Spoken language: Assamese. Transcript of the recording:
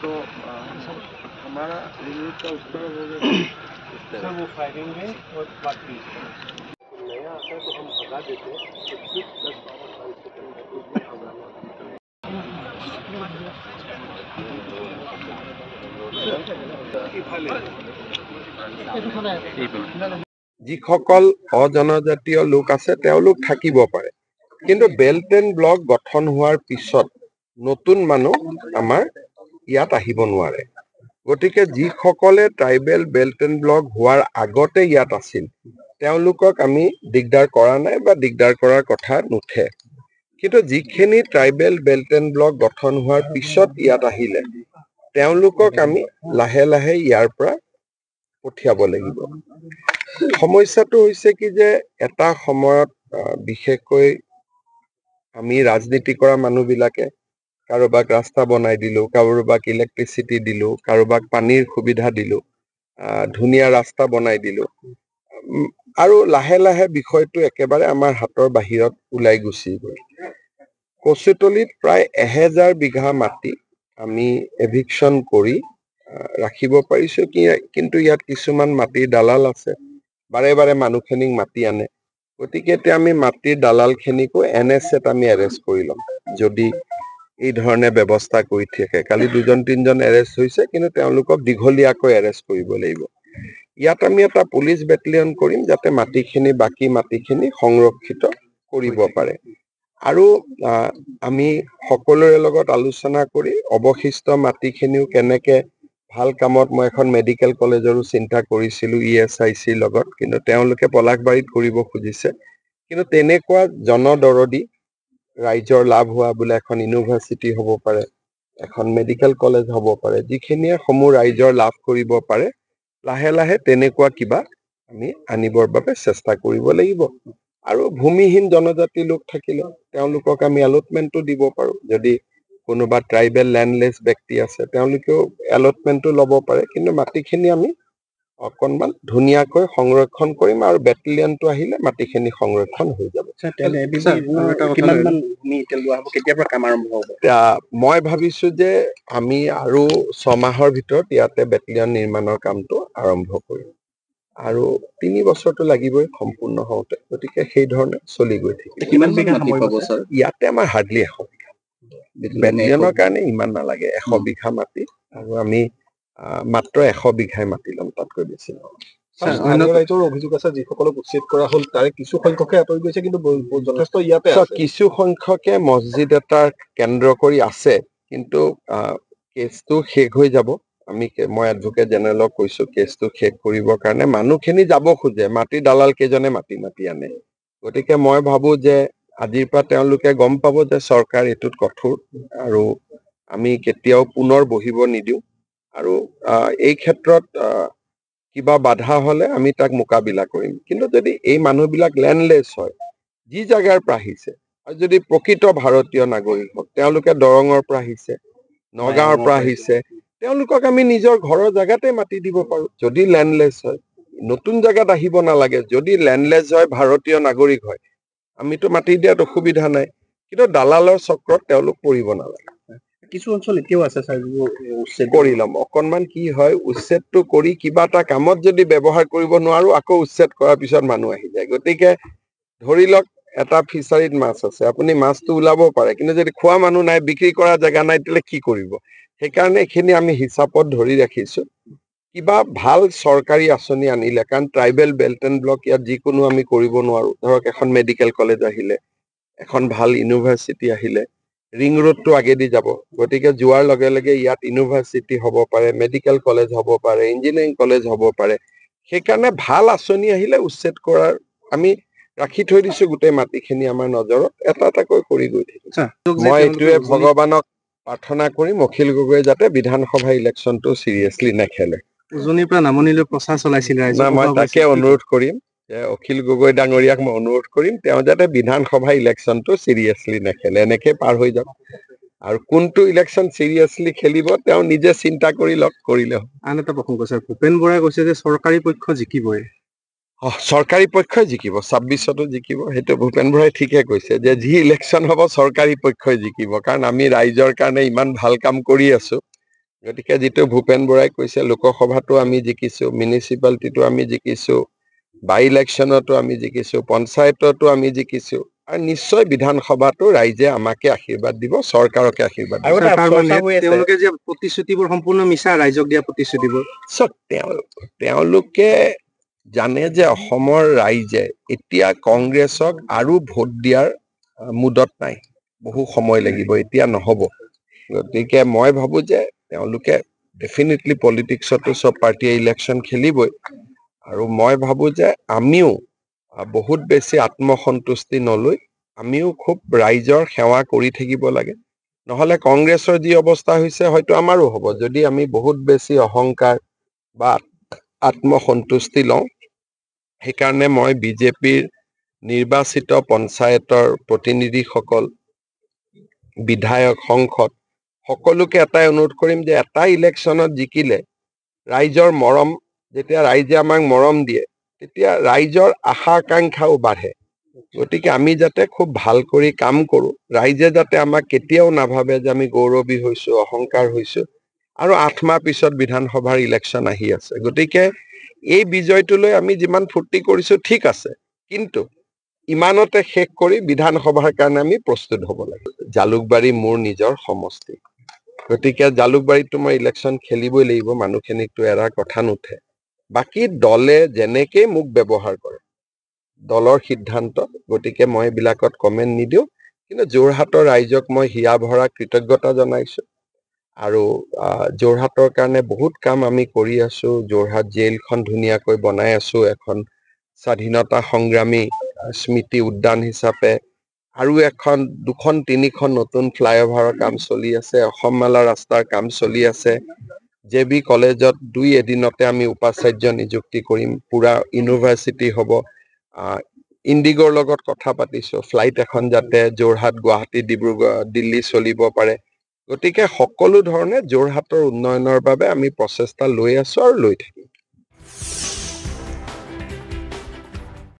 तो सर हमारा रिव्यू का उस तरह हो गया सर वो फायरिंग है और बाकी नया आता है तो हम भगा देते हैं तो कुछ 10-12 सेकंड में उसमें भगाना যিসকল অজনজাতীয় লোক আছে তেওঁলোক থাকিব পাৰে, কিন্তু বেল্ট এণ্ড ব্লক গঠন হোৱাৰ পিছত নতুন মানুহ আমাৰ ইয়াত আহিব নোৱাৰে। গতিকে যিসকলে ট্ৰাইবেল বেল্ট এণ্ড ব্লক হোৱাৰ আগতে ইয়াত আছিল তেওঁলোকক আমি দিগদাৰ কৰা নাই বা দিগদাৰ কৰাৰ কথা নুঠে, কিন্তু যিখিনি ট্ৰাইবেল বেল্ট এণ্ড ব্লক গঠন হোৱাৰ পিছত ইয়াত আহিলে তেওঁলোকক আমি লাহে লাহে ইয়াৰ পৰা পঠিয়াব লাগিব। সমস্যাটো হৈছে কি যে এটা সময়ত বিশেষকৈ আমি ৰাজনীতি কৰা মানুহবিলাকে কাৰোবাক ৰাস্তা বনাই দিলো, কাৰোবাক ইলেক্ট্ৰিচিটি দিলো, কাৰোবাক পানীৰ সুবিধা দিলো, ধুনীয়া ৰাস্তা বনাই দিলো, আৰু লাহে লাহে বিষয়টো একেবাৰে আমাৰ হাতৰ বাহিৰত ওলাই গুচি গ'ল। কচুতলিত প্ৰায় 1000 বিঘা মাটি আমি এভিকশ্যন কৰি ৰাখিব পাৰিছো, কিন্তু ইয়াত কিছুমান মাটিৰ দালাল আছে, বাৰে বাৰে মানুহখিনিক মাতি আনে। গতিকে এতিয়া আমি মাটিৰ দালালখিনিকো NSAত আমি এৰেষ্ট কৰি ল'ম যদি এই ধৰণে ব্যৱস্থা কৰি থাকে। কালি 2-3জন এৰেষ্ট হৈছে, কিন্তু তেওঁলোকক দীঘলীয়াকৈ এৰেষ্ট কৰিব লাগিব। ইয়াত আমি এটা পুলিচ বেটেলিয়ন কৰিম যাতে মাটিখিনি বাকী মাটিখিনি সংৰক্ষিত কৰিব পাৰে, আৰু আমি সকলোৰে লগত আলোচনা কৰি অৱশিষ্ট মাটিখিনিও কেনেকে ভাল কামত, মই এখন মেডিকেল কলেজৰো চিন্তা কৰিছিলো ESICৰ লগত, কিন্তু তেওঁলোকে পলাশবাৰীত কৰিব খুজিছে। কিন্তু তেনেকুৱা জনদৰদী ৰাইজৰ লাভ হোৱা বোলে এখন ইউনিভাৰ্চিটি হ'ব পাৰে, এখন মেডিকেল কলেজ হ'ব পাৰে, যিখিনিয়ে সমূহ ৰাইজৰ লাভ কৰিব পাৰে, লাহে লাহে তেনেকুৱা কিবা আমি আনিবৰ বাবে চেষ্টা কৰিব লাগিব। আৰু ভূমিহীন জনজাতি লোক থাকিলে তেওঁলোকক আমি এলটমেণ্টটো দিব পাৰো। যদি কোনোবা ট্ৰাইবেল লেণ্ডলেছ ব্যক্তি আছে তেওঁলোকেও এলটমেণ্টটো ল'ব পাৰে, কিন্তু মাটিখিনি আমি অকণমান ধুনীয়াকৈ সংৰক্ষণ কৰিম, আৰু বেটেলিয়নটো আহিলে মাটিখিনি সংৰক্ষণ হৈ যাব। মই ভাবিছো যে আমি আৰু 6 মাহৰ ভিতৰত ইয়াতে বেটেলিয়ন নিৰ্মাণৰ কামটো আৰম্ভ কৰিম, আৰু 3 বছৰটো লাগিবই সম্পূৰ্ণ হওঁতে। গতিকে সেই ধৰণে চলি গৈ থাকিব। ইয়াতে আমাৰ হাৰ্ডলি 100 বিঘা, বেটেলিয়নৰ কাৰণে ইমান নালাগে, 100 বিঘা মাটি, আৰু আমি মাত্ৰ 100 বিঘাই মাটি ল'ম, তাতকৈ বেছি নহয়। ৰাইজৰ অভিযোগ আছে যিসকলক উচ্ছেদ কৰা হ'ল তাৰে কিছু সংখ্যকে আঁতৰি গৈছে, কিন্তু যথেষ্ট ইয়াতে কিছু সংখ্যকে মছজিদ এটাৰ কেন্দ্ৰ কৰি আছে, কিন্তু কেছটো শেষ হৈ যাব। মই এডভোকেট জেনেৰেলক কৈছো কেছটো শেষ কৰিবৰ কাৰণে মানুহখিনি যাব খোজে, মাটি দালাল কেইজনে মাটি আনে। গতিকে মই ভাবো যে আজিৰ পৰা তেওঁলোকে গম পাব যে চৰকাৰ এইটোত কঠোৰ, আৰু আমি কেতিয়াও পুনৰ বহিব নিদিওঁ, আৰু এই ক্ষেত্ৰত কিবা বাধা হলে আমি তাক মোকাবিলা কৰিম। কিন্তু যদি এই মানুহবিলাক লেণ্ডলেছ হয়, যি জাগাৰ পৰা আহিছে, আৰু যদি প্ৰকৃত ভাৰতীয় নাগৰিক হওক, তেওঁলোকে দৰঙৰ পৰা আহিছে, নগাঁৱৰ পৰা আহিছে, তেওঁলোকক আমি নিজৰ ঘৰৰ জেগাতে মাতি দিব পাৰো। যদি লেণ্ডলেছ হয়, নতুন জেগাত আহিব নালাগে। যদি লেণ্ডলেছ হয়, ভাৰতীয় নাগৰিক হয়, আমিতো মাতি দিয়াত অসুবিধা নাই, কিন্তু দালালৰ চক্ৰত তেওঁলোক পৰিব নালাগে। কিছু অঞ্চল এতিয়াও আছে উচ্ছেদ কৰি ল'ম। অকণমান কি হয়, উচ্ছেদটো কৰি কিবা এটা কামত যদি ব্যৱহাৰ কৰিব নোৱাৰো, আকৌ উচ্ছেদ কৰাৰ পিছত মানুহ আহি যায়। গতিকে ধৰি লওক এটা ফিচাৰীত মাছ আছে, আপুনি মাছটো ওলাব পাৰে, কিন্তু যদি খোৱা মানুহ নাই, বিক্ৰী কৰা জেগা নাই, তেতিয়াহ'লে কি কৰিব? সেইকাৰণে এইখিনি আমি হিচাপত ধৰি ৰাখিছো। কিবা ভাল চৰকাৰী আঁচনি আনিলে, কাৰণ ট্ৰাইবেল বেল্ট এণ্ড ব্লক ইয়াত যিকোনো আমি কৰিব নোৱাৰো। ধৰক এখন মেডিকেল কলেজ আহিলে, এখন ভাল ইউনিভাৰ্চিটি আহিলে, ৰিং ৰোডটো আগেদি যাব, গতিকে যোৱাৰ লগে লগে ইয়াত ইউনিভাৰ্চিটি হ'ব পাৰে, মেডিকেল কলেজ হ'ব পাৰে, ইঞ্জিনিয়াৰিং কলেজ হ'ব পাৰে। সেইকাৰণে ভাল আঁচনি আহিলে উচ্ছেদ কৰাৰ আমি ৰাখি থৈ দিছো গোটেই মাটিখিনি আমাৰ নজৰত, এটা এটাকৈ কৰি গৈ থাকিম। মই এইটোৱে ভগৱানক প্ৰাৰ্থনা কৰিম, অখিল গগৈয়ে যাতে বিধানসভা ইলেকশ্যনটো চিৰিয়াছলি নেখেলে। উজনিৰ পৰা নামনিলৈ প্ৰচাৰ চলাইছিল ৰাইজে। মই তাকে অনুৰোধ কৰিম যে অখিল গগৈ ডাঙৰীয়াক মই অনুৰোধ কৰিম, তেওঁ যাতে বিধানসভা ইলেকশ্যনটো চিৰিয়াছলি নেখেলে, এনেকে পাৰ হৈ যাওক। আৰু কোনটো ইলেকশ্যন চিৰিয়াছলি খেলিব তেওঁ নিজে চিন্তা কৰি লওক, কৰিলে হ'ল। আন এটা প্ৰসংগ আছে, ভূপেন বৰাই কৈছে যে চৰকাৰী পক্ষ জিকিবই। চৰকাৰী পক্ষই জিকিব, 26তো জিকিব। সেইটো ভূপেন বৰাই ঠিকে কৈছে যে যি ইলেকশ্যন হ'ব চৰকাৰী পক্ষই জিকিব, কাৰণ আমি ৰাইজৰ কাৰণে ইমান ভাল কাম কৰি আছো। গতিকে যিটো ভূপেন বৰাই কৈছে লোকসভাতো আমি জিকিছো, মিউনিচিপালিটিটো আমি জিকিছো, বাই ইলেকশ্যনতো আমি জিকিছো, পঞ্চায়ততো আমি জিকিছো, আৰু নিশ্চয় বিধানসভাতো ৰাইজে আমাকে আশীৰ্বাদ দিব, চৰকাৰকে আশীৰ্বাদ দিব। আৰু এটা তাৰ মানে চৰ্চা হৈ আছে তেওঁলোকে যে প্ৰতিশ্ৰুতিবোৰ সম্পূৰ্ণ মিছা, ৰাইজক দিয়া প্ৰতিশ্ৰুতিবোৰ। চাওক, তেওঁলোকে জানে যে অসমৰ ৰাইজে এতিয়া কংগ্ৰেছক আৰু ভোট দিয়াৰ মুডত নাই, বহু সময় লাগিব, এতিয়া নহব। গতিকে মই ভাবো যে তেওঁলোকে ডেফিনেটলি পলিটিক্সতো চব পাৰ্টিয়ে ইলেকশ্যন খেলিবই, আৰু মই ভাবো যে আমিও বহুত বেছি আত্মসন্তুষ্টি নলৈ আমিও খুব ৰাইজৰ সেৱা কৰি থাকিব লাগে। নহলে কংগ্ৰেছৰ যি অৱস্থা হৈছে হয়তো আমাৰো হ'ব, যদি আমি বহুত বেছি অহংকাৰ বা আত্মসন্তুষ্টি লওঁ। সেইকাৰণে মই বিজেপিৰ নিৰ্বাচিত পঞ্চায়তৰ প্ৰতিনিধিসকল, বিধায়ক, সংসদ সকলোকে এটাই অনুৰোধ কৰিম যে এটা ইলেকশ্যনত জিকিলে ৰাইজৰ মৰম, যেতিয়া ৰাইজে আমাক মৰম দিয়ে তেতিয়া ৰাইজৰ আশা আকাংক্ষাও বাঢ়ে। গতিকে আমি যাতে খুব ভাল কৰি কাম কৰো, ৰাইজে যাতে আমাক কেতিয়াও নাভাবে যে আমি গৌৰৱী হৈছো, অহংকাৰ হৈছো। আৰু 8 মাহ পিছত বিধানসভাৰ ইলেকশ্যন আহি আছে, গতিকে এই বিজয়টোলৈ আমি যিমান ফূৰ্তি কৰিছো ঠিক আছে, কিন্তু ইমানতে শেষ কৰি বিধানসভাৰ কাৰণে আমি প্ৰস্তুত হ'ব লাগে। জালুকবাৰী মোৰ নিজৰ সমষ্টি, গতিকে জালুকবাৰীতো মই ইলেকশ্যন খেলিবই লাগিব, মানুহখিনিকতো এৰাৰ কথা নুঠে। বাকী দলে যেনেকেই মোক ব্যৱহাৰ কৰে দলৰ সিদ্ধান্ত, গতিকে মই এইবিলাকত কমেণ্ট নিদিওঁ। কিন্তু যোৰহাটৰ ৰাইজক মই হিয়া ভৰা কৃতজ্ঞতা জনাইছো, আৰু যোৰহাটৰ কাৰণে বহুত কাম আমি কৰি আছো। যোৰহাট জেইলখন ধুনীয়াকৈ বনাই আছো, এখন স্বাধীনতা সংগ্ৰামী স্মৃতি উদ্যান হিচাপে, আৰু এখন 2-3খন নতুন ফ্লাইঅভাৰৰ কাম চলি আছে, অসম মালা ৰাস্তাৰ কাম চলি আছে। JB কলেজত 2 এদিনতে আমি উপাচাৰ্য নিযুক্তি কৰিম, পুৰা ইউনিভাৰ্চিটি হ'ব। ইণ্ডিগৰ লগত কথা পাতিছো, ফ্লাইট এখন যাতে যোৰহাট, গুৱাহাটী, ডিব্ৰুগড়, দিল্লী চলিব পাৰে। গতিকে সকলো ধৰণে যোৰহাটৰ উন্নয়নৰ বাবে আমি প্ৰচেষ্টা লৈ আছো আৰু লৈ থাকিম।